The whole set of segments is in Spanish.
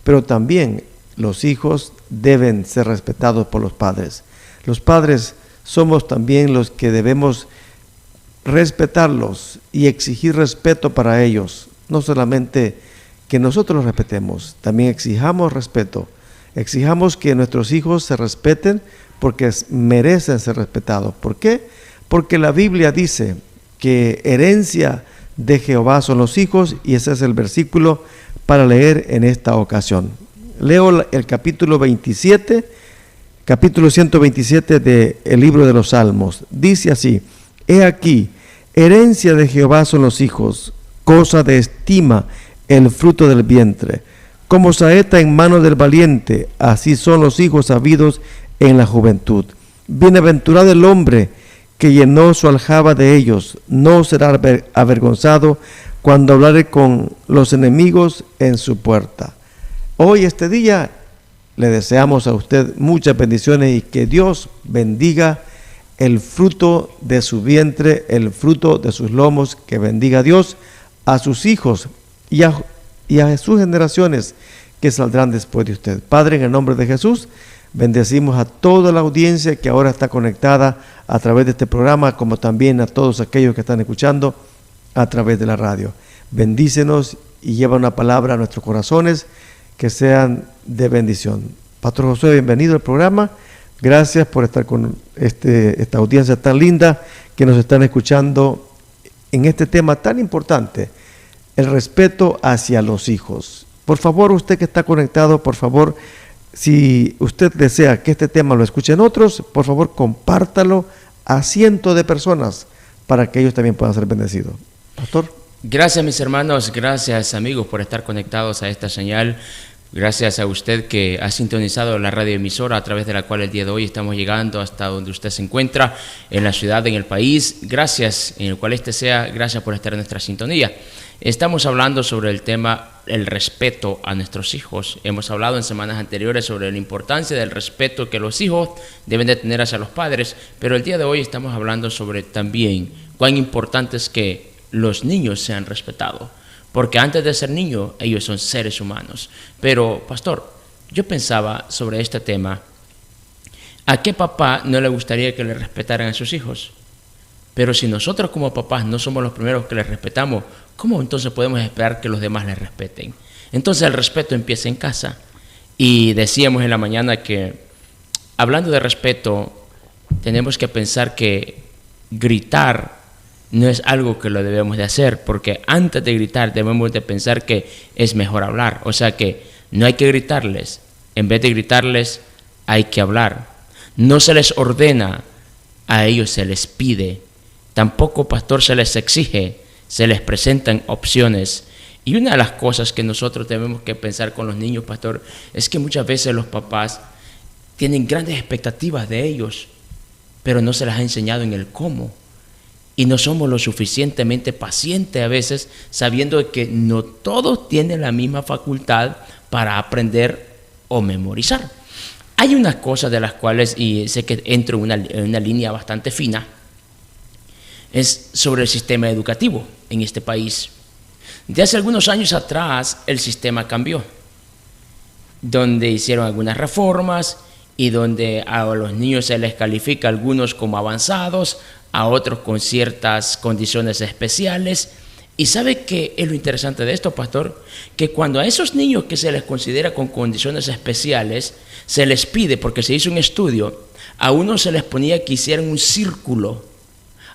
pero también los hijos deben ser respetados por los padres. Los padres somos también los que debemos respetarlos y exigir respeto para ellos. No solamente que nosotros los respetemos, también exijamos respeto. Exijamos que nuestros hijos se respeten porque merecen ser respetados. ¿Por qué? Porque la Biblia dice que herencia de Jehová son los hijos, y ese es el versículo para leer en esta ocasión. Leo el capítulo 127 del libro de los Salmos. Dice así: He aquí, herencia de Jehová son los hijos, cosa de estima el fruto del vientre. Como saeta en mano del valiente, así son los hijos habidos en la juventud. Bienaventurado el hombre que llenó su aljaba de ellos, no será avergonzado cuando hablare con los enemigos en su puerta. Hoy, este día, le deseamos a usted muchas bendiciones y que Dios bendiga el fruto de su vientre, el fruto de sus lomos, que bendiga a Dios a sus hijos y a sus generaciones que saldrán después de usted. Padre, en el nombre de Jesús, bendecimos a toda la audiencia que ahora está conectada a través de este programa, como también a todos aquellos que están escuchando a través de la radio. Bendícenos y lleva una palabra a nuestros corazones que sean de bendición. Pastor Josué, bienvenido al programa. Gracias por estar con esta audiencia tan linda que nos están escuchando en este tema tan importante, el respeto hacia los hijos. Por favor, usted que está conectado, por favor, si usted desea que este tema lo escuchen otros, por favor, compártalo a cientos de personas para que ellos también puedan ser bendecidos. Pastor. Gracias, mis hermanos, gracias, amigos, por estar conectados a esta señal. Gracias a usted que ha sintonizado la radioemisora a través de la cual el día de hoy estamos llegando hasta donde usted se encuentra, en la ciudad, en el país. Gracias, en el cual sea, gracias por estar en nuestra sintonía. Estamos hablando sobre el tema, el respeto a nuestros hijos. Hemos hablado en semanas anteriores sobre la importancia del respeto que los hijos deben de tener hacia los padres, pero el día de hoy estamos hablando sobre también cuán importante es que los niños sean respetados. Porque antes de ser niños, ellos son seres humanos. Pero, pastor, yo pensaba sobre este tema, ¿a qué papá no le gustaría que le respetaran a sus hijos? Pero si nosotros como papás no somos los primeros que les respetamos, ¿cómo entonces podemos esperar que los demás les respeten? Entonces el respeto empieza en casa. Y decíamos en la mañana que, hablando de respeto, tenemos que pensar que gritar no es algo que lo debemos de hacer, porque antes de gritar debemos de pensar que es mejor hablar. O sea que no hay que gritarles, en vez de gritarles hay que hablar. No se les ordena, a ellos se les pide. Tampoco, pastor, se les exige, se les presentan opciones. Y una de las cosas que nosotros tenemos que pensar con los niños, pastor, es que muchas veces los papás tienen grandes expectativas de ellos, pero no se las ha enseñado en el cómo. Y no somos lo suficientemente pacientes a veces, sabiendo que no todos tienen la misma facultad para aprender o memorizar. Hay unas cosas de las cuales, y sé que entro en una línea bastante fina, es sobre el sistema educativo en este país. De hace algunos años atrás, el sistema cambió, donde hicieron algunas reformas y donde a los niños se les califica a algunos como avanzados, a otros con ciertas condiciones especiales. ¿Y sabe qué es lo interesante de esto, pastor? Que cuando a esos niños que se les considera con condiciones especiales, se les pide, porque se hizo un estudio, a unos se les ponía que hicieran un círculo,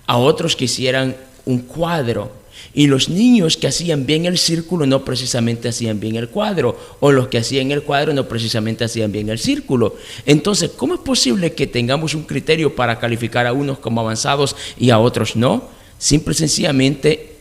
a otros que hicieran un cuadro. Y los niños que hacían bien el círculo no precisamente hacían bien el cuadro, o los que hacían el cuadro no precisamente hacían bien el círculo. Entonces, ¿cómo es posible que tengamos un criterio para calificar a unos como avanzados y a otros no? Simple y sencillamente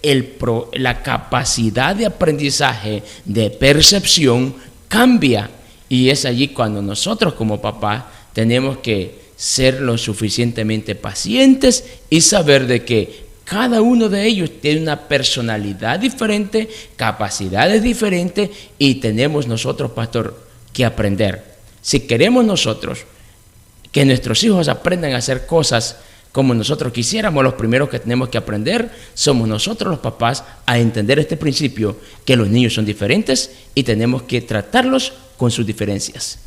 la capacidad de aprendizaje, de percepción cambia. Y es allí cuando nosotros como papás tenemos que ser lo suficientemente pacientes y saber de que cada uno de ellos tiene una personalidad diferente, capacidades diferentes, y tenemos nosotros, pastor, que aprender. Si queremos nosotros que nuestros hijos aprendan a hacer cosas como nosotros quisiéramos. Los primeros que tenemos que aprender somos nosotros los papás a entender este principio, que los niños son diferentes y tenemos que tratarlos con sus diferencias.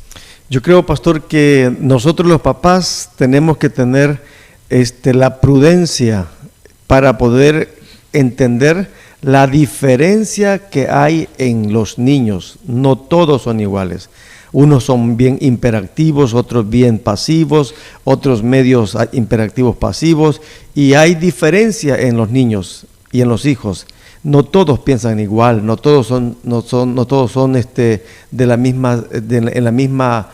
Yo creo, pastor, que nosotros los papás tenemos que tener la prudencia para poder entender la diferencia que hay en los niños. No todos son iguales. Unos son bien hiperactivos, otros bien pasivos, otros medios hiperactivos pasivos, y hay diferencia en los niños y en los hijos. No todos piensan igual, no todos son de la misma, en la misma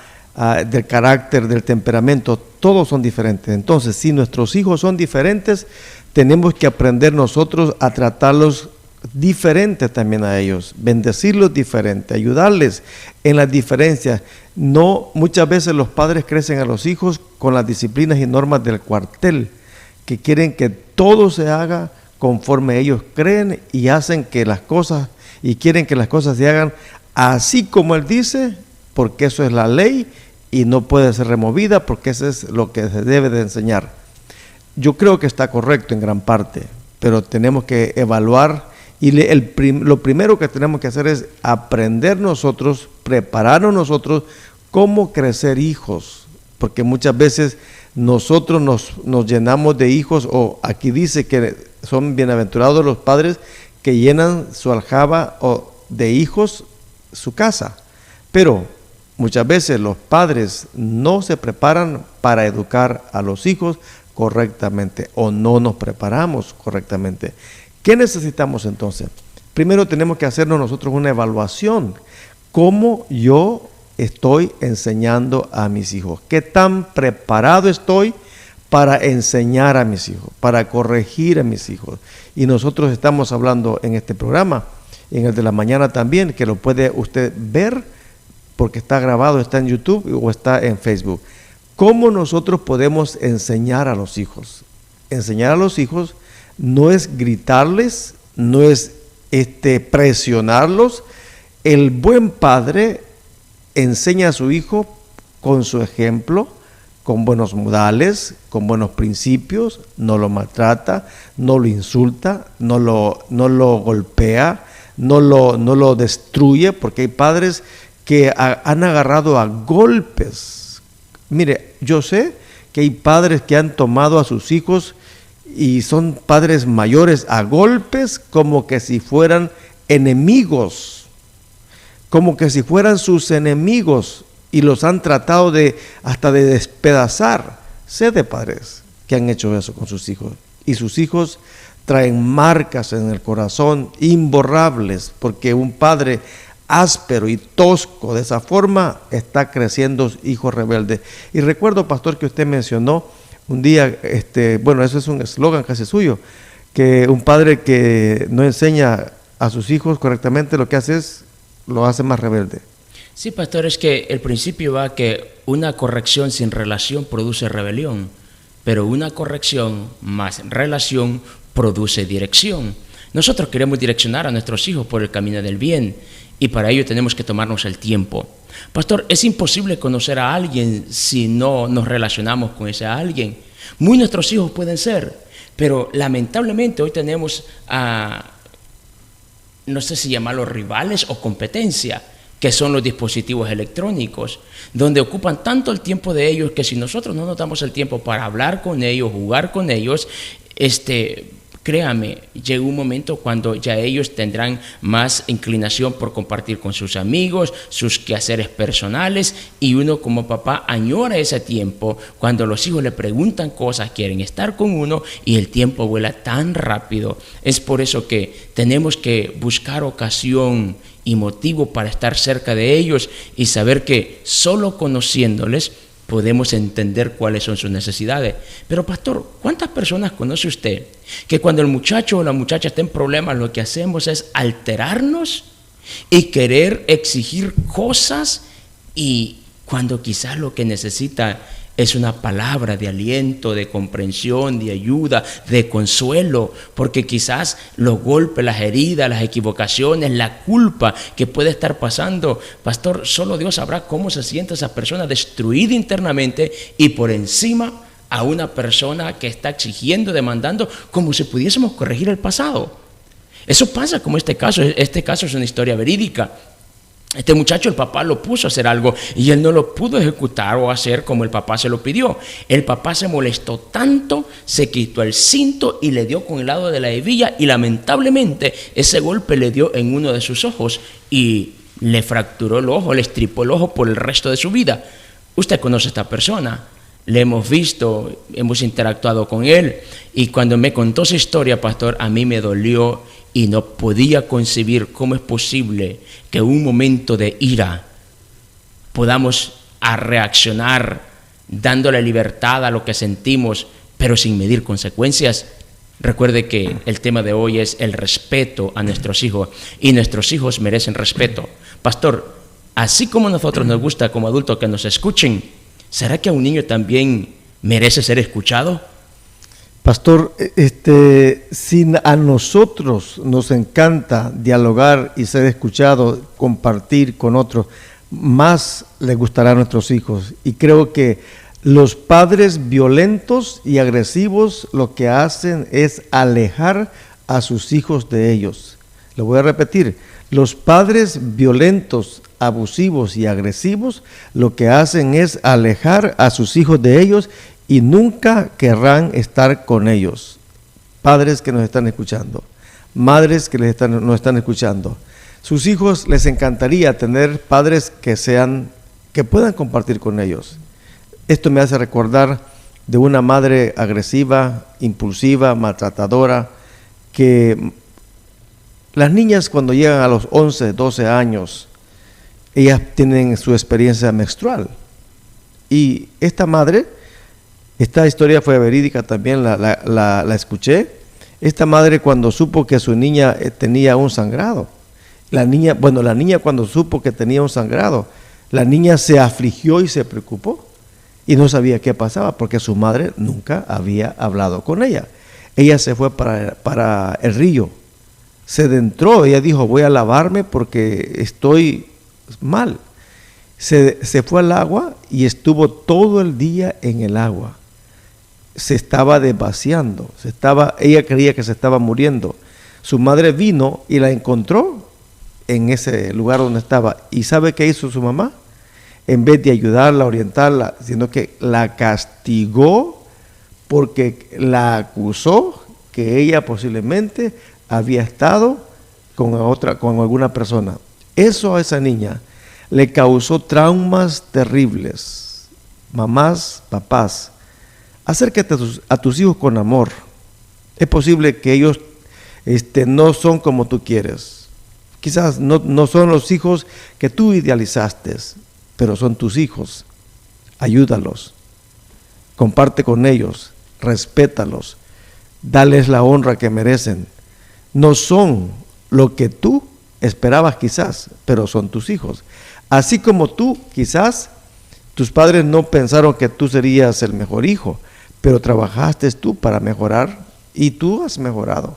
del carácter, del temperamento. Todos son diferentes. Entonces, si nuestros hijos son diferentes, tenemos que aprender nosotros a tratarlos diferente también a ellos, bendecirlos diferente, ayudarles en las diferencias. No, muchas veces los padres crecen a los hijos con las disciplinas y normas del cuartel, que quieren que todo se haga conforme ellos creen y hacen que las cosas, y quieren que las cosas se hagan así como él dice, porque eso es la ley y no puede ser removida, porque eso es lo que se debe de enseñar. Yo creo que está correcto en gran parte, pero tenemos que evaluar. Y lo primero que tenemos que hacer es aprender nosotros, prepararnos nosotros cómo crecer hijos, porque muchas veces nosotros nos llenamos de hijos, o aquí dice que son bienaventurados los padres que llenan su aljaba de hijos su casa, pero muchas veces los padres no se preparan para educar a los hijos correctamente, o no nos preparamos correctamente. ¿Qué necesitamos entonces? Primero tenemos que hacernos nosotros una evaluación. ¿Cómo yo estoy enseñando a mis hijos? ¿Qué tan preparado estoy para enseñar a mis hijos, para corregir a mis hijos? Y nosotros estamos hablando en este programa, en el de la mañana también, que lo puede usted ver porque está grabado, está en YouTube o está en Facebook. ¿Cómo nosotros podemos enseñar a los hijos? Enseñar a los hijos no es gritarles, no es presionarlos. El buen padre enseña a su hijo con su ejemplo, con buenos modales, con buenos principios, no lo maltrata, no lo insulta, no lo golpea, no lo destruye, porque hay padres que han agarrado a golpes. Mire, yo sé que hay padres que han tomado a sus hijos y son padres mayores a golpes, como que si fueran enemigos, como que si fueran sus enemigos, y los han tratado hasta de despedazar. Sé de padres que han hecho eso con sus hijos, y sus hijos traen marcas en el corazón imborrables, porque un padre áspero y tosco de esa forma está creciendo hijo rebelde. Y recuerdo, pastor, que usted mencionó un día, eso es un eslogan casi suyo, que un padre que no enseña a sus hijos correctamente, lo que hace es, lo hace más rebelde. Sí, pastor, es que el principio va que una corrección sin relación produce rebelión, pero una corrección más relación produce dirección. Nosotros queremos direccionar a nuestros hijos por el camino del bien, y para ello tenemos que tomarnos el tiempo. Pastor, es imposible conocer a alguien si no nos relacionamos con ese alguien. Muy nuestros hijos pueden ser, pero lamentablemente hoy tenemos no sé si llamarlos rivales o competencia, que son los dispositivos electrónicos, donde ocupan tanto el tiempo de ellos que si nosotros no nos damos el tiempo para hablar con ellos, jugar con ellos, créame, llega un momento cuando ya ellos tendrán más inclinación por compartir con sus amigos, sus quehaceres personales, y uno como papá añora ese tiempo cuando los hijos le preguntan cosas, quieren estar con uno y el tiempo vuela tan rápido. Es por eso que tenemos que buscar ocasión y motivo para estar cerca de ellos y saber que solo conociéndoles podemos entender cuáles son sus necesidades. Pero pastor, ¿cuántas personas conoce usted que cuando el muchacho o la muchacha está en problemas, lo que hacemos es alterarnos y querer exigir cosas, y cuando quizás lo que necesita es una palabra de aliento, de comprensión, de ayuda, de consuelo, porque quizás los golpes, las heridas, las equivocaciones, la culpa que puede estar pasando, pastor, solo Dios sabrá cómo se siente esa persona destruida internamente, y por encima a una persona que está exigiendo, demandando, como si pudiésemos corregir el pasado. Eso pasa como este caso es una historia verídica. Este muchacho, el papá lo puso a hacer algo y él no lo pudo ejecutar o hacer como el papá se lo pidió. El papá se molestó tanto, se quitó el cinto y le dio con el lado de la hebilla, y lamentablemente ese golpe le dio en uno de sus ojos y le fracturó el ojo, le estripó el ojo por el resto de su vida. Usted conoce a esta persona, le hemos visto, hemos interactuado con él, y cuando me contó su historia, pastor, a mí me dolió y no podía concebir cómo es posible que en un momento de ira podamos reaccionar dándole libertad a lo que sentimos, pero sin medir consecuencias. Recuerde que el tema de hoy es el respeto a nuestros hijos, y nuestros hijos merecen respeto. Pastor, así como a nosotros nos gusta como adultos que nos escuchen, ¿será que a un niño también merece ser escuchado? Pastor, si a nosotros nos encanta dialogar y ser escuchados, compartir con otros, más les gustará a nuestros hijos. Y creo que los padres violentos y agresivos lo que hacen es alejar a sus hijos de ellos. Lo voy a repetir, los padres violentos, abusivos y agresivos lo que hacen es alejar a sus hijos de ellos y nunca querrán estar con ellos. Padres que nos están escuchando, madres que nos están escuchando, sus hijos les encantaría tener padres que puedan compartir con ellos. Esto me hace recordar de una madre agresiva, impulsiva, maltratadora, que las niñas cuando llegan a los 11, 12 años, ellas tienen su experiencia menstrual. Y esta madre, esta historia fue verídica también, la escuché. Esta madre cuando supo que su niña tenía un sangrado, la niña cuando supo que tenía un sangrado, la niña se afligió y se preocupó y no sabía qué pasaba porque su madre nunca había hablado con ella. Ella se fue para el río, se adentró, ella dijo, voy a lavarme porque estoy mal. Se fue al agua y estuvo todo el día en el agua. Se estaba desvaciando, ella creía que se estaba muriendo. Su madre vino y la encontró en ese lugar donde estaba. ¿Y sabe qué hizo su mamá? En vez de ayudarla, orientarla, sino que la castigó porque la acusó que ella posiblemente había estado con alguna persona. Eso a esa niña le causó traumas terribles. Mamás, papás, acércate a tus hijos con amor. Es posible que ellos no son como tú quieres. Quizás no son los hijos que tú idealizaste, pero son tus hijos. Ayúdalos, comparte con ellos, respétalos, dales la honra que merecen. No son lo que tú esperabas quizás, pero son tus hijos. Así como tú, quizás, tus padres no pensaron que tú serías el mejor hijo, pero trabajaste tú para mejorar y tú has mejorado.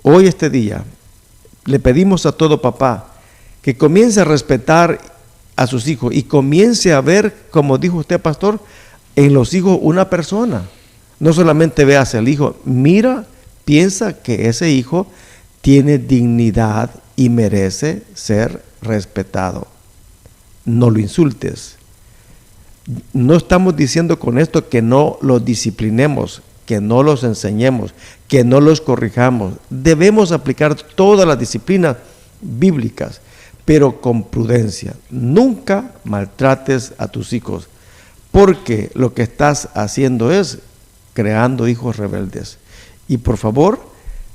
Hoy, este día, le pedimos a todo papá que comience a respetar a sus hijos y comience a ver, como dijo usted, pastor, en los hijos una persona. No solamente veas al hijo, mira, piensa que ese hijo tiene dignidad y merece ser respetado. No lo insultes. No estamos diciendo con esto que no los disciplinemos, que no los enseñemos, que no los corrijamos. Debemos aplicar todas las disciplinas bíblicas, pero con prudencia. Nunca maltrates a tus hijos, porque lo que estás haciendo es creando hijos rebeldes. Y por favor,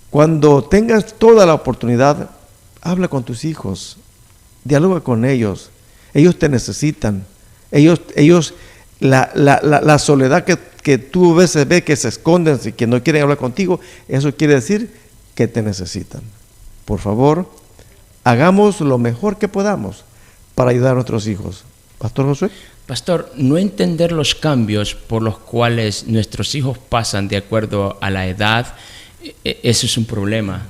cuando tengas toda la oportunidad, habla con tus hijos, dialoga con ellos. Ellos te necesitan. La soledad que tú a veces ves que se esconden y que no quieren hablar contigo, eso quiere decir que te necesitan. Por favor, hagamos lo mejor que podamos para ayudar a nuestros hijos. Pastor Josué. Pastor, no entender los cambios por los cuales nuestros hijos pasan de acuerdo a la edad, eso es un problema.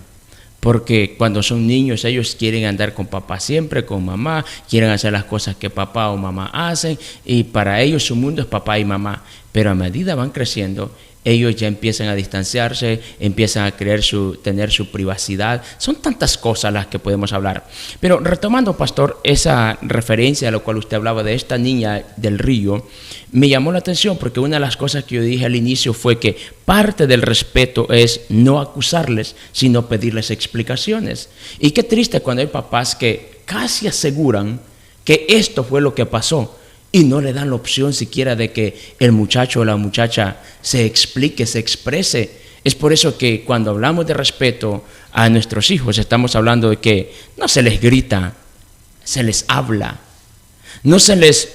porque cuando son niños ellos quieren andar con papá siempre, con mamá, quieren hacer las cosas que papá o mamá hacen, y para ellos su mundo es papá y mamá. Pero a medida van creciendo, ellos ya empiezan a distanciarse, empiezan a querer tener su privacidad. Son tantas cosas las que podemos hablar. Pero retomando, pastor, esa referencia a lo cual usted hablaba de esta niña del río, me llamó la atención porque una de las cosas que yo dije al inicio fue que parte del respeto es no acusarles, sino pedirles explicaciones. Y qué triste cuando hay papás que casi aseguran que esto fue lo que pasó, y no le dan la opción siquiera de que el muchacho o la muchacha se explique, se exprese. Es por eso que cuando hablamos de respeto a nuestros hijos, estamos hablando de que no se les grita, se les habla. No se les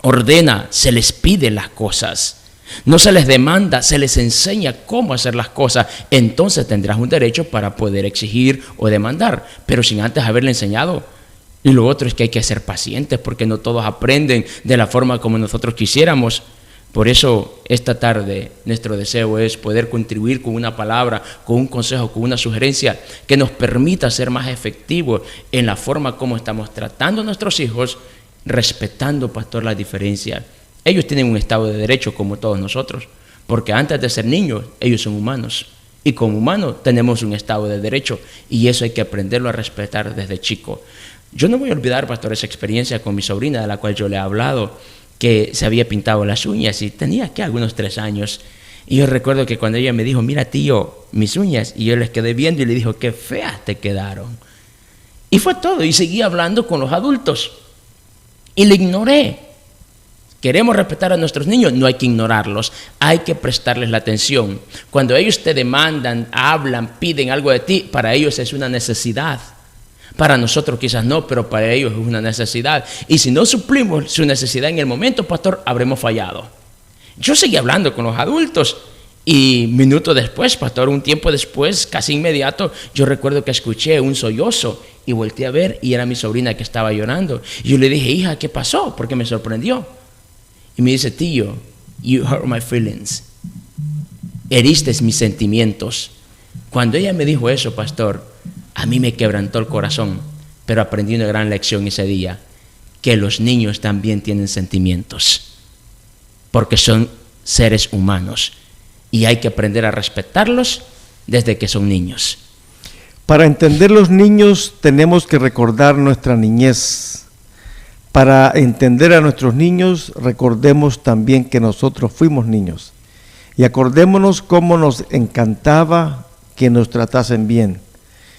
ordena, se les pide las cosas. No se les demanda, se les enseña cómo hacer las cosas. Entonces tendrás un derecho para poder exigir o demandar, pero sin antes haberle enseñado. Y lo otro es que hay que ser pacientes porque no todos aprenden de la forma como nosotros quisiéramos. Por eso esta tarde nuestro deseo es poder contribuir con una palabra, con un consejo, con una sugerencia que nos permita ser más efectivos en la forma como estamos tratando a nuestros hijos, respetando, pastor, la diferencia. Ellos tienen un estado de derecho como todos nosotros, porque antes de ser niños, ellos son humanos. Y como humanos tenemos un estado de derecho y eso hay que aprenderlo a respetar desde chico. Yo no voy a olvidar, pastor, esa experiencia con mi sobrina de la cual yo le he hablado, que se había pintado las uñas y tenía aquí algunos 3 años. Y yo recuerdo que cuando ella me dijo, mira tío, mis uñas, y yo les quedé viendo y le dijo, qué feas te quedaron. Y fue todo, y seguí hablando con los adultos. Y le ignoré. Queremos respetar a nuestros niños, no hay que ignorarlos, hay que prestarles la atención. Cuando ellos te demandan, hablan, piden algo de ti, para ellos es una necesidad. Para nosotros quizás no, pero para ellos es una necesidad. Y si no suplimos su necesidad en el momento, pastor, habremos fallado. Yo seguí hablando con los adultos y minutos después, pastor, un tiempo después, casi inmediato, yo recuerdo que escuché un sollozo y volteé a ver y era mi sobrina que estaba llorando. Y yo le dije, hija, ¿qué pasó? Porque me sorprendió. Y me dice, tío, you hurt my feelings. Heriste mis sentimientos. Cuando ella me dijo eso, pastor, a mí me quebrantó el corazón, pero aprendí una gran lección ese día, que los niños también tienen sentimientos, porque son seres humanos y hay que aprender a respetarlos desde que son niños. Para entender los niños tenemos que recordar nuestra niñez. Para entender a nuestros niños, recordemos también que nosotros fuimos niños. Y acordémonos cómo nos encantaba que nos tratasen bien.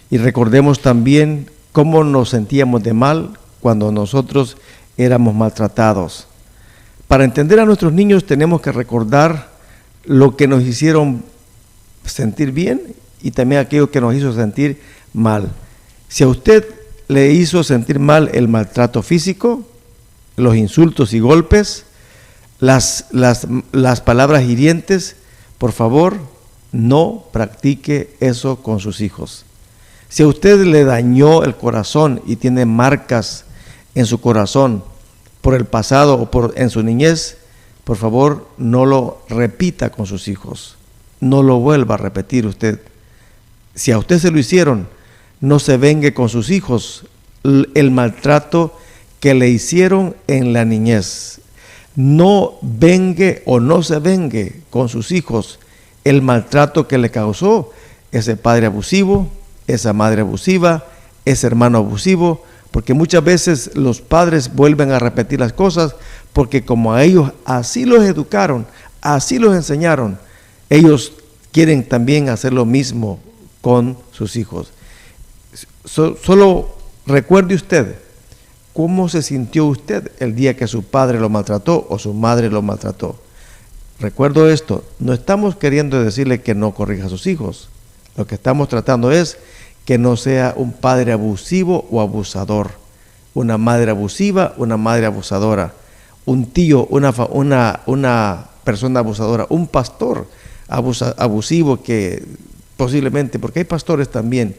Y recordemos también cómo nos sentíamos de mal cuando nosotros éramos maltratados. Para entender a nuestros niños tenemos que recordar lo que nos hicieron sentir bien y también aquello que nos hizo sentir mal. Si a usted le hizo sentir mal el maltrato físico, los insultos y golpes, las palabras hirientes, por favor, no practique eso con sus hijos. Si a usted le dañó el corazón y tiene marcas en su corazón por el pasado o en su niñez, por favor, no lo repita con sus hijos. No lo vuelva a repetir usted. Si a usted se lo hicieron, no se vengue con sus hijos el maltrato que le hicieron en la niñez. No vengue o no se vengue con sus hijos el maltrato que le causó ese padre abusivo, esa madre abusiva, ese hermano abusivo, porque muchas veces los padres vuelven a repetir las cosas porque como a ellos así los educaron, así los enseñaron, ellos quieren también hacer lo mismo con sus hijos. Solo recuerde usted cómo se sintió usted el día que su padre lo maltrató o su madre lo maltrató. Recuerdo esto, no estamos queriendo decirle que no corrija a sus hijos. Lo que estamos tratando es que no sea un padre abusivo o abusador, una madre abusiva, una madre abusadora, un tío, una persona abusadora, un pastor abusivo que posiblemente, porque hay pastores también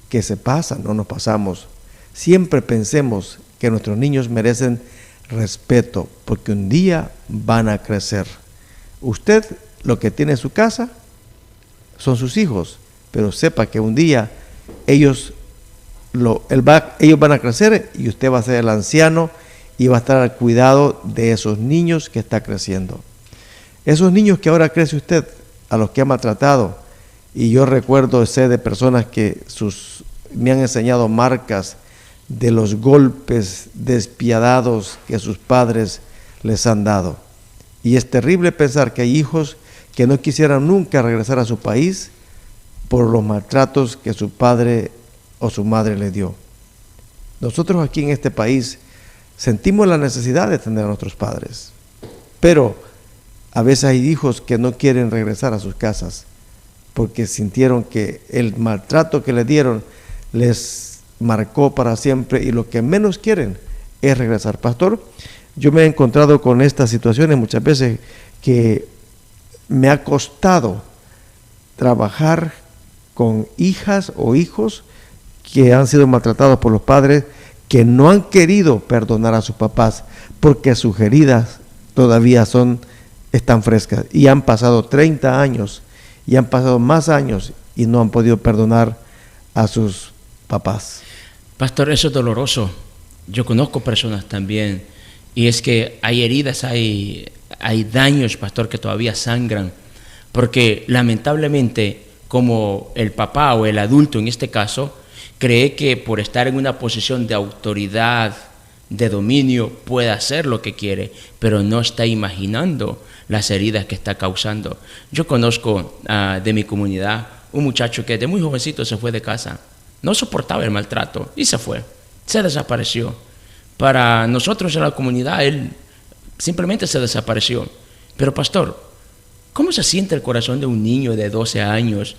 que se pasan, no nos pasamos. Siempre pensemos que nuestros niños merecen respeto, porque un día van a crecer. Usted lo que tiene en su casa son sus hijos, pero sepa que un día ellos van a crecer y usted va a ser el anciano y va a estar al cuidado de esos niños que está creciendo. Esos niños que ahora crece usted, a los que ha maltratado, y yo recuerdo sé de personas que me han enseñado marcas de los golpes despiadados que sus padres les han dado. Y es terrible pensar que hay hijos que no quisieran nunca regresar a su país por los maltratos que su padre o su madre le dio. Nosotros aquí en este país sentimos la necesidad de tener a nuestros padres, pero a veces hay hijos que no quieren regresar a sus casas porque sintieron que el maltrato que le dieron les marcó para siempre y lo que menos quieren es regresar. Pastor, yo me he encontrado con estas situaciones muchas veces que me ha costado trabajar con hijas o hijos que han sido maltratados por los padres, que no han querido perdonar a sus papás porque sus heridas todavía están frescas y han pasado 30 años y han pasado más años y no han podido perdonar a sus papás. Pastor, eso es doloroso. Yo conozco personas también, y es que hay heridas, hay daños, pastor, que todavía sangran, porque lamentablemente, como el papá o el adulto en este caso, cree que por estar en una posición de autoridad, de dominio, puede hacer lo que quiere, pero no está imaginando las heridas que está causando. Yo conozco de mi comunidad un muchacho que de muy jovencito se fue de casa, no soportaba el maltrato y se fue, se desapareció. Para nosotros en la comunidad él simplemente se desapareció. Pero pastor, ¿cómo se siente el corazón de un niño de 12 años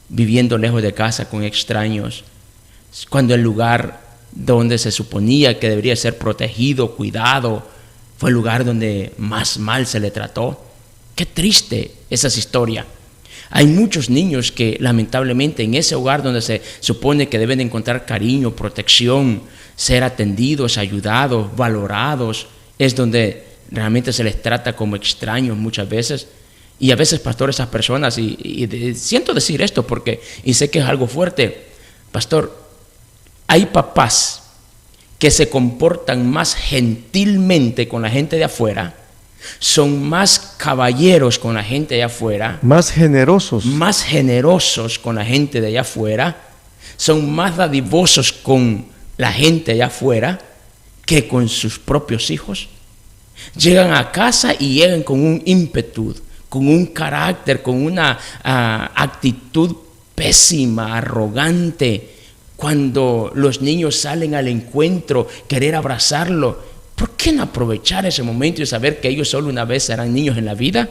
viviendo lejos de casa con extraños, cuando el lugar donde se suponía que debería ser protegido, cuidado, fue el lugar donde más mal se le trató? Qué triste esas historias. Hay muchos niños que lamentablemente en ese hogar donde se supone que deben encontrar cariño, protección, ser atendidos, ayudados, valorados, es donde realmente se les trata como extraños muchas veces. Y a veces, pastor, esas personas, siento decir esto y sé que es algo fuerte, pastor, hay papás que se comportan más gentilmente con la gente de afuera, son más caballeros con la gente de afuera, más generosos con la gente de allá afuera, son más dadivosos con la gente de allá afuera que con sus propios hijos. Llegan a casa y llegan con un ímpetu, con un carácter, con una actitud pésima, arrogante. Cuando los niños salen al encuentro, querer abrazarlo, ¿por qué no aprovechar ese momento y saber que ellos solo una vez serán niños en la vida?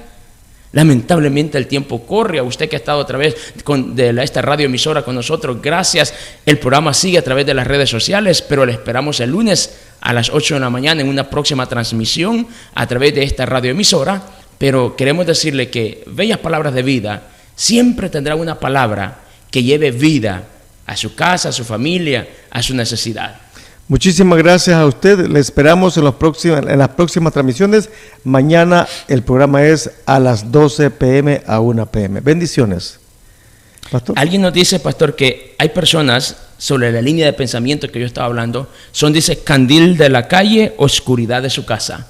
Lamentablemente el tiempo corre. A usted que ha estado a través de esta radioemisora con nosotros, gracias. El programa sigue a través de las redes sociales, pero le esperamos el lunes a las 8 de la mañana en una próxima transmisión a través de esta radioemisora. Pero queremos decirle que Bellas Palabras de Vida siempre tendrá una palabra que lleve vida a su casa, a su familia, a su necesidad. Muchísimas gracias a usted. Le esperamos en las próximas transmisiones. Mañana el programa es a las 12 p.m. a 1 p.m. Bendiciones. Pastor. Alguien nos dice, pastor, que hay personas sobre la línea de pensamiento que yo estaba hablando, dice, candil de la calle, oscuridad de su casa.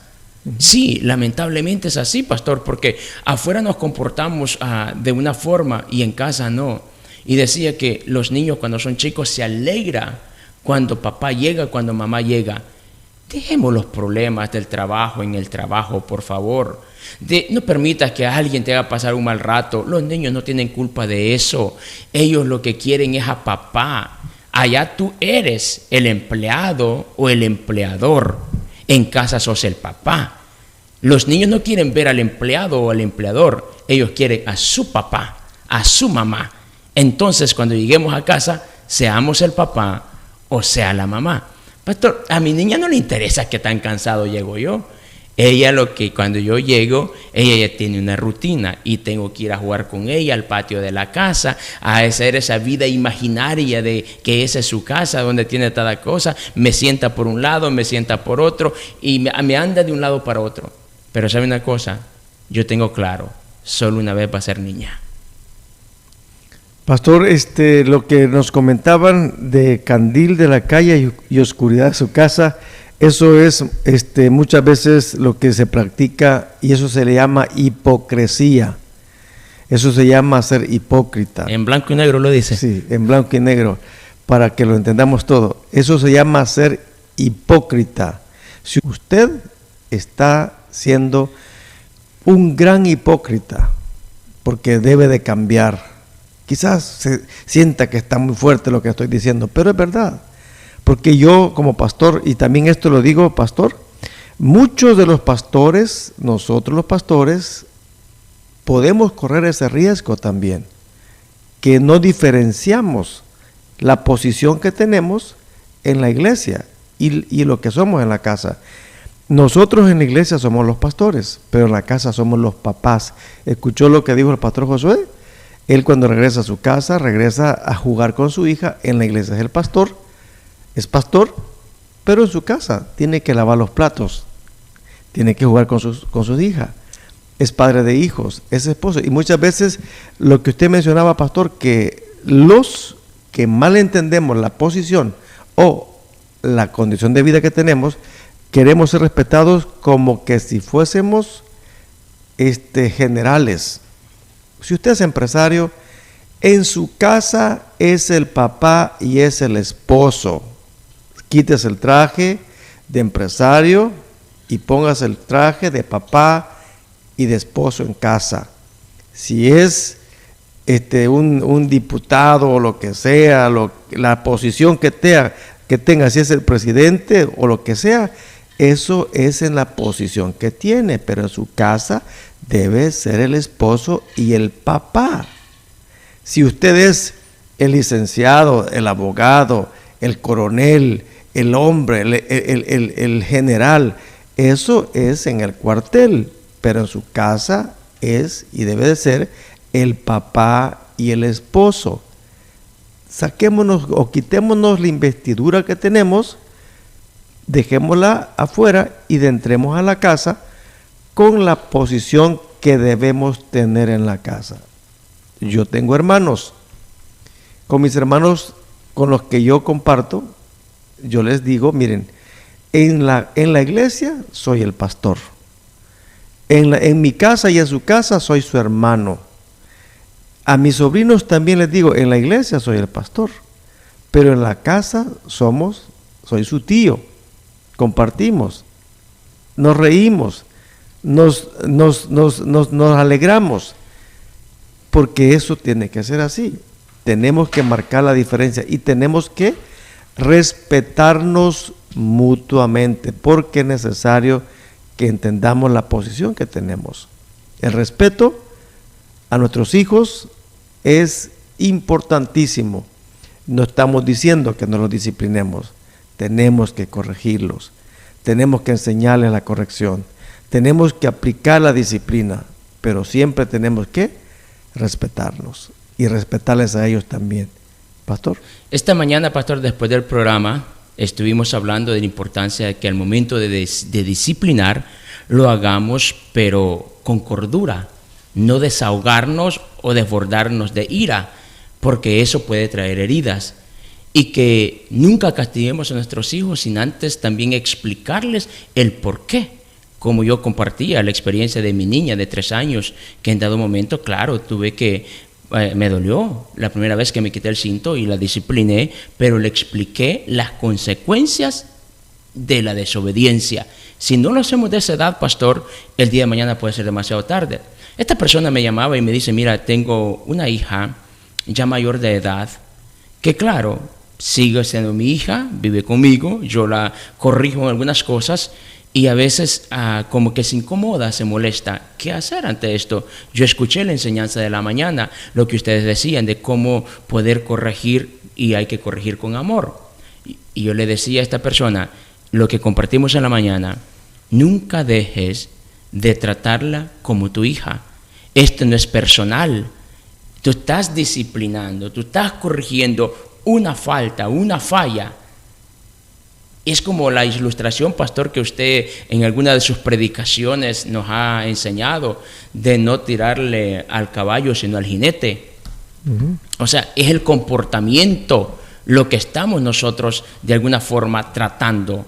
Sí, lamentablemente es así, pastor, porque afuera nos comportamos de una forma y en casa no. Y decía que los niños cuando son chicos se alegra cuando papá llega, cuando mamá llega. Dejemos los problemas del trabajo en el trabajo, por favor. No permitas que alguien te haga pasar un mal rato. Los niños no tienen culpa de eso. Ellos lo que quieren es a papá. Allá tú eres el empleado o el empleador. En casa sos el papá. Los niños no quieren ver al empleado o al empleador. Ellos quieren a su papá, a su mamá. Entonces, cuando lleguemos a casa, seamos el papá o sea la mamá. Pastor, a mi niña no le interesa qué tan cansado llego yo. Ella cuando yo llego, ella ya tiene una rutina y tengo que ir a jugar con ella al patio de la casa, a hacer esa vida imaginaria de que esa es su casa, donde tiene cada cosa. Me sienta por un lado, me sienta por otro y me anda de un lado para otro. Pero ¿sabe una cosa? Yo tengo claro, solo una vez va a ser niña. Pastor, lo que nos comentaban de candil de la calle y oscuridad de su casa, eso es muchas veces lo que se practica y eso se le llama hipocresía. Eso se llama ser hipócrita. En blanco y negro lo dice. Sí, en blanco y negro, para que lo entendamos todo. Eso se llama ser hipócrita. Si usted está siendo un gran hipócrita, porque debe de cambiar. Quizás se sienta que está muy fuerte lo que estoy diciendo, pero es verdad. Porque yo como pastor, y también esto lo digo, pastor, muchos de los pastores, nosotros los pastores, podemos correr ese riesgo también, que no diferenciamos la posición que tenemos en la iglesia y lo que somos en la casa. Nosotros en la iglesia somos los pastores, pero en la casa somos los papás. ¿Escuchó lo que dijo el pastor Josué? Él cuando regresa a su casa, regresa a jugar con su hija. En la iglesia es es pastor, pero en su casa tiene que lavar los platos, tiene que jugar con sus hijas. Es padre de hijos, es esposo. Y muchas veces lo que usted mencionaba, pastor, que los que mal entendemos la posición o la condición de vida que tenemos, queremos ser respetados como que si fuésemos generales. Si usted es empresario, en su casa es el papá y es el esposo. Quítese el traje de empresario y póngase el traje de papá y de esposo en casa. Si es un diputado o lo que sea, la posición que tenga, si es el presidente o lo que sea, eso es en la posición que tiene, pero en su casa debe ser el esposo y el papá. Si usted es el licenciado, el abogado, el coronel, el hombre, el general, eso es en el cuartel, pero en su casa es y debe de ser el papá y el esposo. Saquémonos o quitémonos la investidura que tenemos, dejémosla afuera y entremos a la casa con la posición que debemos tener en la casa. Yo tengo hermanos. Con mis hermanos con los que yo comparto, yo les digo, miren, en la iglesia soy el pastor. En mi casa y en su casa soy su hermano. A mis sobrinos también les digo, en la iglesia soy el pastor, pero en la casa soy su tío. Compartimos, nos reímos, nos alegramos, porque eso tiene que ser así. Tenemos que marcar la diferencia y tenemos que respetarnos mutuamente, porque es necesario que entendamos la posición que tenemos. El respeto a nuestros hijos es importantísimo. No estamos diciendo que no los disciplinemos, tenemos que corregirlos, tenemos que enseñarles la corrección, tenemos que aplicar la disciplina, pero siempre tenemos que respetarnos y respetarles a ellos también. Pastor. Esta mañana, pastor, después del programa, estuvimos hablando de la importancia de que al momento de disciplinar, lo hagamos, pero con cordura, no desahogarnos o desbordarnos de ira, porque eso puede traer heridas. Y que nunca castiguemos a nuestros hijos sin antes también explicarles el por qué. Como yo compartía la experiencia de mi niña de 3 años, que en dado momento, claro, me dolió la primera vez que me quité el cinto y la discipliné, pero le expliqué las consecuencias de la desobediencia. Si no lo hacemos de esa edad, pastor, el día de mañana puede ser demasiado tarde. Esta persona me llamaba y me dice, mira, tengo una hija ya mayor de edad, que claro, sigue siendo mi hija, vive conmigo, yo la corrijo en algunas cosas y a veces como que se incomoda, se molesta. ¿Qué hacer ante esto? Yo escuché la enseñanza de la mañana, lo que ustedes decían de cómo poder corregir y hay que corregir con amor. Y yo le decía a esta persona, lo que compartimos en la mañana, nunca dejes de tratarla como tu hija. Esto no es personal. Tú estás disciplinando, tú estás corrigiendo una falta, una falla. Es como la ilustración, pastor, que usted en alguna de sus predicaciones nos ha enseñado de no tirarle al caballo, sino al jinete. O sea, es el comportamiento lo que estamos nosotros de alguna forma tratando.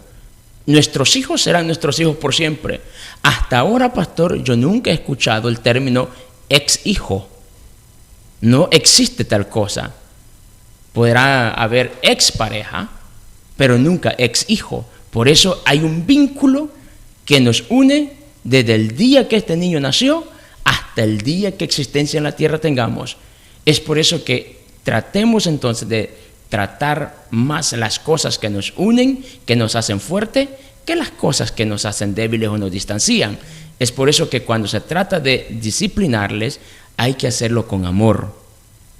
Nuestros hijos serán nuestros hijos por siempre. Hasta ahora, pastor, yo nunca he escuchado el término ex hijo. No existe tal cosa. Podrá haber ex pareja, pero nunca ex hijo. Por eso hay un vínculo que nos une desde el día que este niño nació hasta el día que existencia en la tierra tengamos. Es por eso que tratemos entonces de tratar más las cosas que nos unen, que nos hacen fuerte, que las cosas que nos hacen débiles o nos distancian. Es por eso que cuando se trata de disciplinarles, hay que hacerlo con amor,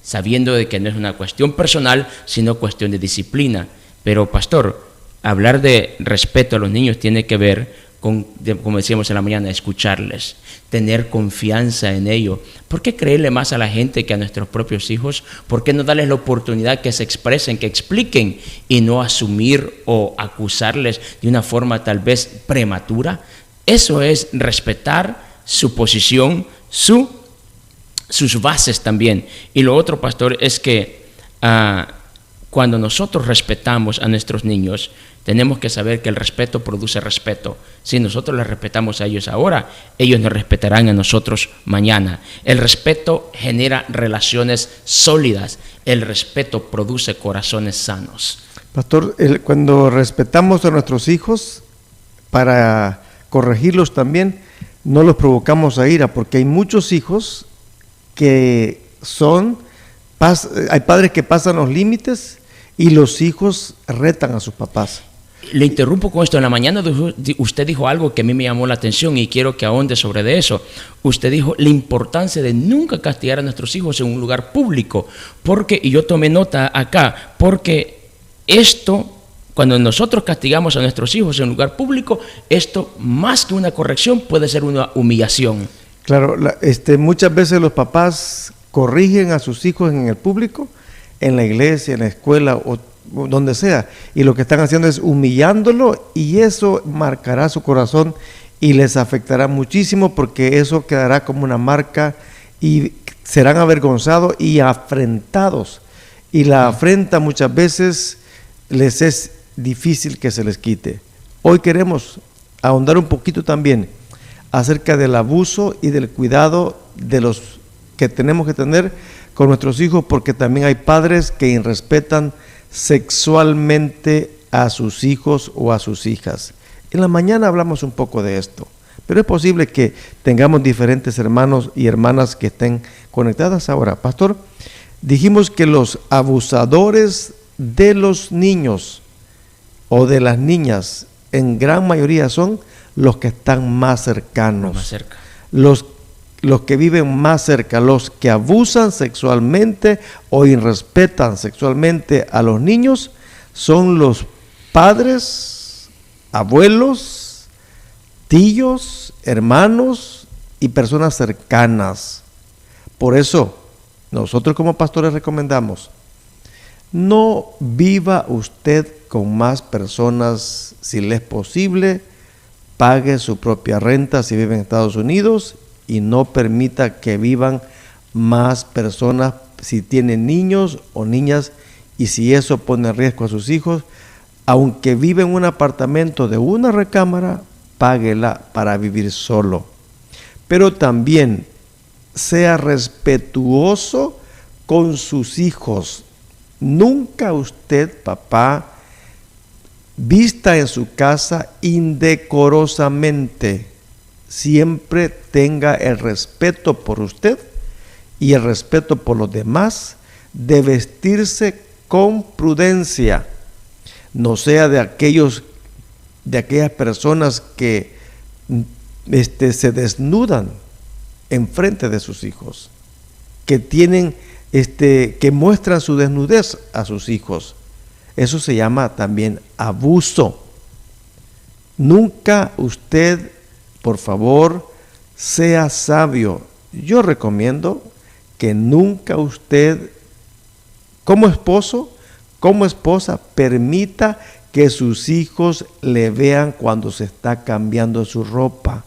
sabiendo de que no es una cuestión personal, sino cuestión de disciplina. Pero, pastor, hablar de respeto a los niños tiene que ver con, como decíamos en la mañana, escucharles, tener confianza en ellos. ¿Por qué creerle más a la gente que a nuestros propios hijos? ¿Por qué no darles la oportunidad que se expresen, que expliquen y no asumir o acusarles de una forma tal vez prematura? Eso es respetar su posición, sus bases también. Y lo otro, pastor, es que cuando nosotros respetamos a nuestros niños, tenemos que saber que el respeto produce respeto. Si nosotros les respetamos a ellos ahora, ellos nos respetarán a nosotros mañana. El respeto genera relaciones sólidas. El respeto produce corazones sanos. Pastor, cuando respetamos a nuestros hijos, para corregirlos también, no los provocamos a ira, porque hay muchos hijos que hay padres que pasan los límites y los hijos retan a sus papás. Le interrumpo con esto. En la mañana usted dijo algo que a mí me llamó la atención y quiero que ahonde sobre de eso. Usted dijo la importancia de nunca castigar a nuestros hijos en un lugar público, y yo tomé nota acá, porque esto, cuando nosotros castigamos a nuestros hijos en un lugar público, esto más que una corrección puede ser una humillación. Claro, muchas veces los papás corrigen a sus hijos en el público, en la iglesia, en la escuela o donde sea, y lo que están haciendo es humillándolo, y eso marcará su corazón y les afectará muchísimo, porque eso quedará como una marca y serán avergonzados y afrentados, y la afrenta muchas veces les es difícil que se les quite. Hoy queremos ahondar un poquito también acerca del abuso y del cuidado de los que tenemos que tener con nuestros hijos, porque también hay padres que irrespetan sexualmente a sus hijos o a sus hijas. En la mañana hablamos un poco de esto, pero es posible que tengamos diferentes hermanos y hermanas que estén conectadas ahora. Pastor, dijimos que los abusadores de los niños o de las niñas en gran mayoría son los que están más cercanos, los que viven más cerca, los que abusan sexualmente o irrespetan sexualmente a los niños, son los padres, abuelos, tíos, hermanos y personas cercanas. Por eso, nosotros como pastores recomendamos: no viva usted con más personas si le es posible, pague su propia renta si vive en Estados Unidos, y no permita que vivan más personas si tienen niños o niñas, y si eso pone en riesgo a sus hijos, aunque vive en un apartamento de una recámara, páguela para vivir solo. Pero también sea respetuoso con sus hijos. Nunca usted, papá, vista en su casa indecorosamente. Siempre tenga el respeto por usted y el respeto por los demás, de vestirse con prudencia. No sea de aquellas personas que se desnudan en frente de sus hijos, que muestran su desnudez a sus hijos. Eso se llama también abuso. Nunca usted, por favor, sea sabio. Yo recomiendo que nunca usted, como esposo, como esposa, permita que sus hijos le vean cuando se está cambiando su ropa,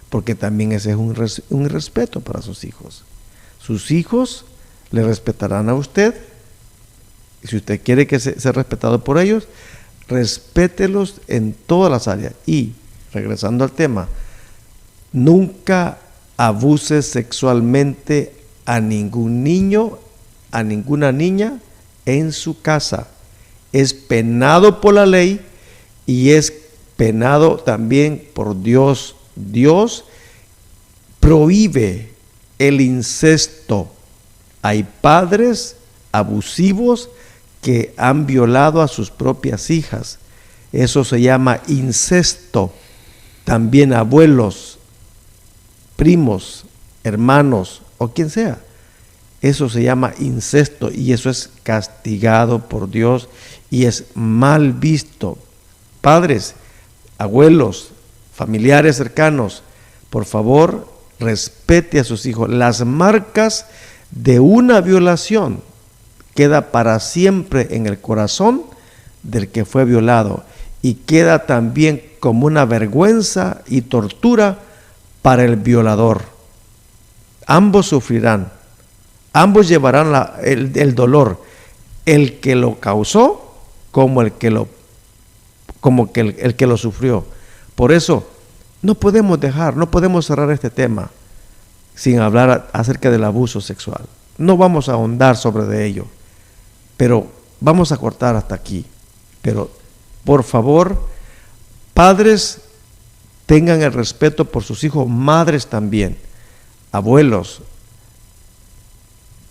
porque también ese es un irrespeto para sus hijos. Sus hijos le respetarán a usted. Y si usted quiere que sea respetado por ellos, respételos en todas las áreas. Y, regresando al tema, nunca abuse sexualmente a ningún niño, a ninguna niña en su casa. Es penado por la ley y es penado también por Dios. Dios prohíbe el incesto. Hay padres abusivos que han violado a sus propias hijas. Eso se llama incesto. También abuelos, primos, hermanos o quien sea. Eso se llama incesto y eso es castigado por Dios y es mal visto. Padres, abuelos, familiares cercanos, por favor, respete a sus hijos. Las marcas de una violación queda para siempre en el corazón del que fue violado y queda también como una vergüenza y tortura para el violador. Ambos sufrirán, ambos llevarán el dolor, el que lo causó como el que lo sufrió. Por eso no podemos cerrar este tema sin hablar acerca del abuso sexual. No vamos a ahondar sobre ello, pero vamos a cortar hasta aquí. Pero por favor, padres, tengan el respeto por sus hijos, madres también, abuelos,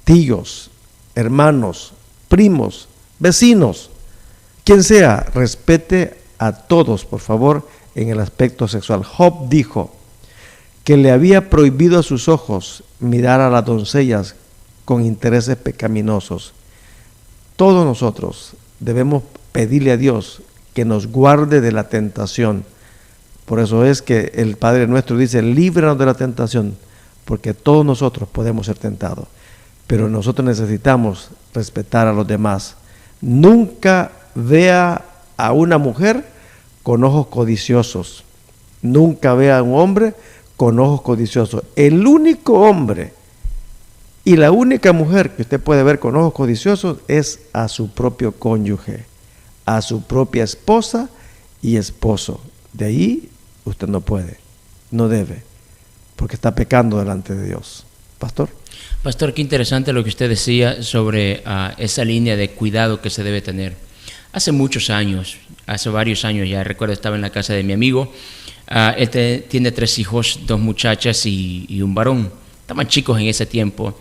tíos, hermanos, primos, vecinos, quien sea, respete a todos, por favor, en el aspecto sexual. Job dijo que le había prohibido a sus ojos mirar a las doncellas con intereses pecaminosos. Todos nosotros debemos pedirle a Dios que nos guarde de la tentación. Por eso es que el Padre nuestro dice, líbranos de la tentación, porque todos nosotros podemos ser tentados. Pero nosotros necesitamos respetar a los demás. Nunca vea a una mujer con ojos codiciosos. Nunca vea a un hombre con ojos codiciosos. El único hombre y la única mujer que usted puede ver con ojos codiciosos es a su propio cónyuge, a su propia esposa y esposo. De ahí usted no puede, no debe, porque está pecando delante de Dios. Pastor. Pastor, qué interesante lo que usted decía sobre esa línea de cuidado que se debe tener. Hace muchos años, hace varios años ya, recuerdo, estaba en la casa de mi amigo. Él tiene 3 hijos, 2 muchachas y un varón. Estaban chicos en ese tiempo.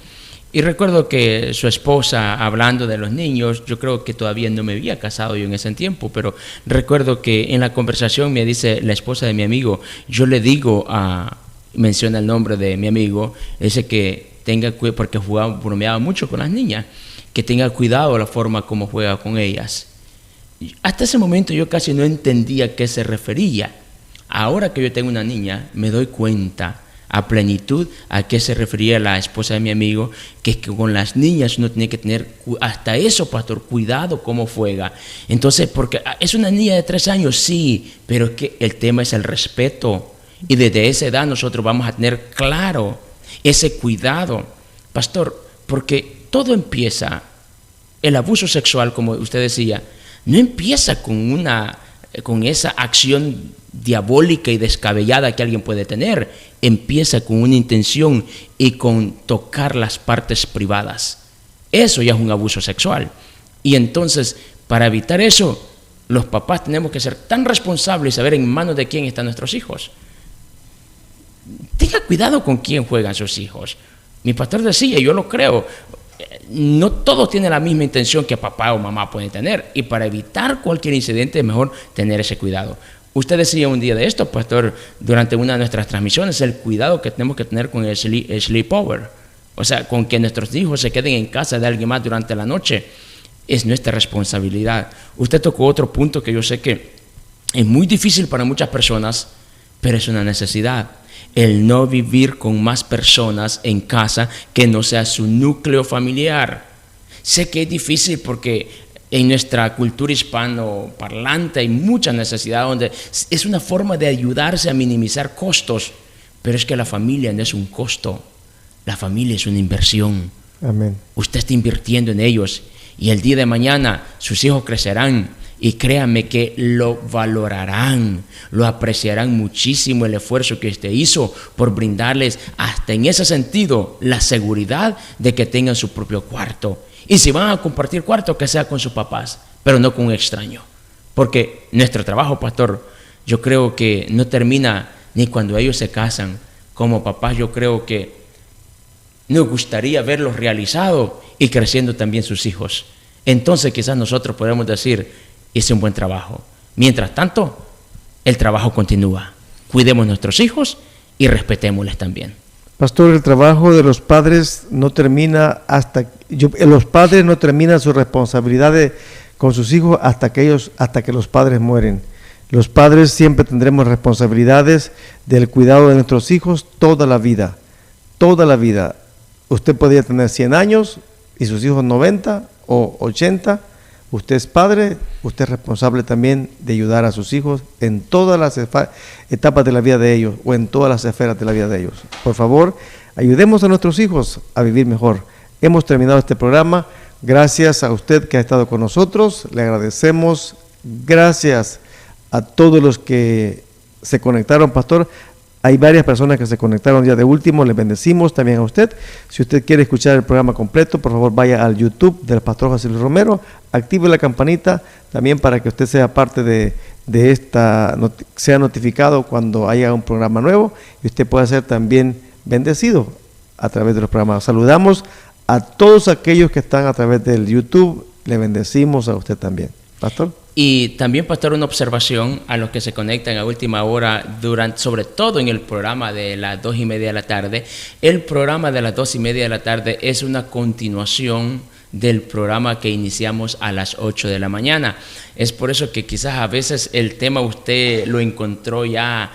Y recuerdo que su esposa, hablando de los niños, yo creo que todavía no me había casado yo en ese tiempo, pero recuerdo que en la conversación me dice la esposa de mi amigo, yo le digo, menciona el nombre de mi amigo, dice que tenga cuidado, porque bromeaba mucho con las niñas, que tenga cuidado la forma como juega con ellas. Hasta ese momento yo casi no entendía a qué se refería. Ahora que yo tengo una niña, me doy cuenta a plenitud a qué se refería la esposa de mi amigo, que es que con las niñas uno tiene que tener, hasta eso, pastor, cuidado cómo juega. Entonces, porque es una niña de 3 años, sí, pero es que el tema es el respeto. Y desde esa edad nosotros vamos a tener claro ese cuidado, pastor, porque todo empieza, el abuso sexual, como usted decía, no empieza con esa acción diabólica y descabellada que alguien puede tener. Empieza con una intención y con tocar las partes privadas. Eso ya es un abuso sexual. Y entonces, para evitar eso, los papás tenemos que ser tan responsables y saber en manos de quién están nuestros hijos. Tenga cuidado con quién juegan sus hijos. Mi pastor decía, yo lo creo, no todos tienen la misma intención que papá o mamá pueden tener, y para evitar cualquier incidente es mejor tener ese cuidado. Usted decía un día de esto, pastor, durante una de nuestras transmisiones, el cuidado que tenemos que tener con el sleepover, o sea, con que nuestros hijos se queden en casa de alguien más durante la noche, es nuestra responsabilidad. Usted tocó otro punto que yo sé que es muy difícil para muchas personas, pero es una necesidad. El no vivir con más personas en casa que no sea su núcleo familiar. Sé que es difícil porque en nuestra cultura hispanoparlante hay mucha necesidad, donde es una forma de ayudarse a minimizar costos, pero es que la familia no es un costo, la familia es una inversión. Amén. Usted está invirtiendo en ellos y el día de mañana sus hijos crecerán y créanme que lo valorarán, lo apreciarán muchísimo el esfuerzo que usted hizo por brindarles hasta en ese sentido la seguridad de que tengan su propio cuarto. Y si van a compartir cuarto, que sea con sus papás, pero no con un extraño. Porque nuestro trabajo, pastor, yo creo que no termina ni cuando ellos se casan. Como papás, yo creo que nos gustaría verlos realizados y creciendo también sus hijos. Entonces quizás nosotros podemos decir, hice un buen trabajo. Mientras tanto, el trabajo continúa. Cuidemos nuestros hijos y respetémosles también. Pastor, el trabajo de los padres no termina los padres no terminan sus responsabilidades con sus hijos hasta que los padres mueren. Los padres siempre tendremos responsabilidades del cuidado de nuestros hijos toda la vida. Toda la vida. Usted podría tener 100 años y sus hijos 90 o 80. Usted es padre, usted es responsable también de ayudar a sus hijos en todas las etapas de la vida de ellos o en todas las esferas de la vida de ellos. Por favor, ayudemos a nuestros hijos a vivir mejor. Hemos terminado este programa. Gracias a usted que ha estado con nosotros. Le agradecemos. Gracias a todos los que se conectaron, pastor. Hay varias personas que se conectaron ya de último, les bendecimos también a usted. Si usted quiere escuchar el programa completo, por favor vaya al YouTube del pastor José Luis Romero, active la campanita también para que usted sea parte de sea notificado cuando haya un programa nuevo y usted pueda ser también bendecido a través de los programas. Saludamos a todos aquellos que están a través del YouTube, le bendecimos a usted también. Pastor. Y también, pastor, una observación a los que se conectan a última hora, sobre todo en el programa de las 2:30 de la tarde. El programa de las 2:30 de la tarde es una continuación del programa que iniciamos a las 8 de la mañana. Es por eso que quizás a veces el tema usted lo encontró ya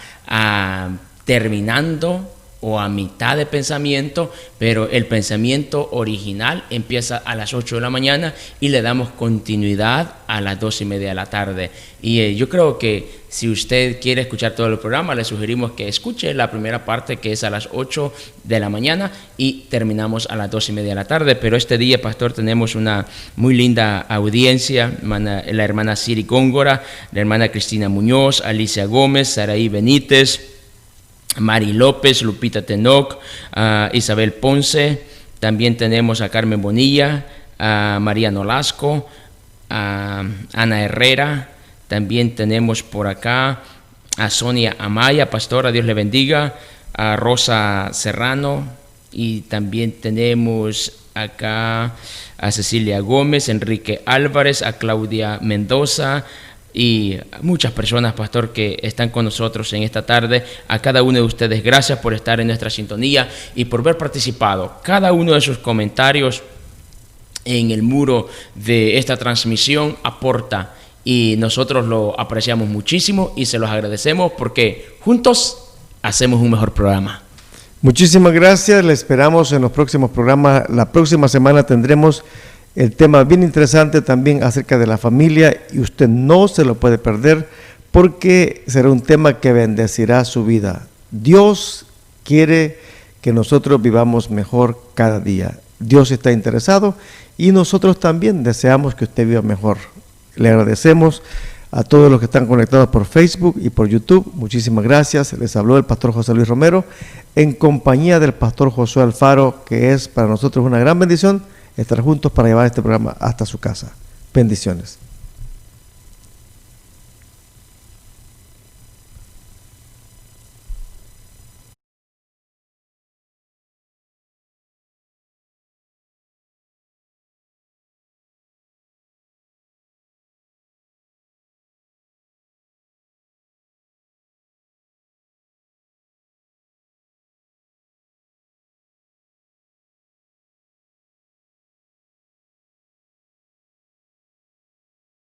terminando o a mitad de pensamiento, pero el pensamiento original empieza a las 8 de la mañana y le damos continuidad a las 2:30 de la tarde. Y yo creo que si usted quiere escuchar todo el programa, le sugerimos que escuche la primera parte, que es a las 8 de la mañana y terminamos a las 2:30 de la tarde. Pero este día, pastor, tenemos una muy linda audiencia, la hermana Siri Góngora, la hermana Cristina Muñoz, Alicia Gómez, Saraí Benítez, Mari López, Lupita Tenoc, Isabel Ponce. También tenemos a Carmen Bonilla, a María Nolasco, a Ana Herrera. También tenemos por acá a Sonia Amaya, pastora, Dios le bendiga, a Rosa Serrano. Y también tenemos acá a Cecilia Gómez, Enrique Álvarez, a Claudia Mendoza, y muchas personas, pastor, que están con nosotros en esta tarde. A cada uno de ustedes, gracias por estar en nuestra sintonía y por haber participado. Cada uno de sus comentarios en el muro de esta transmisión aporta y nosotros lo apreciamos muchísimo y se los agradecemos porque juntos hacemos un mejor programa. Muchísimas gracias, le esperamos en los próximos programas. La próxima semana tendremos el tema bien interesante también acerca de la familia y usted no se lo puede perder porque será un tema que bendecirá su vida. Dios quiere que nosotros vivamos mejor cada día. Dios está interesado y nosotros también deseamos que usted viva mejor. Le agradecemos a todos los que están conectados por Facebook y por YouTube. Muchísimas gracias. Les habló el pastor José Luis Romero en compañía del pastor Josué Alfaro, que es para nosotros una gran bendición estar juntos para llevar este programa hasta su casa. Bendiciones.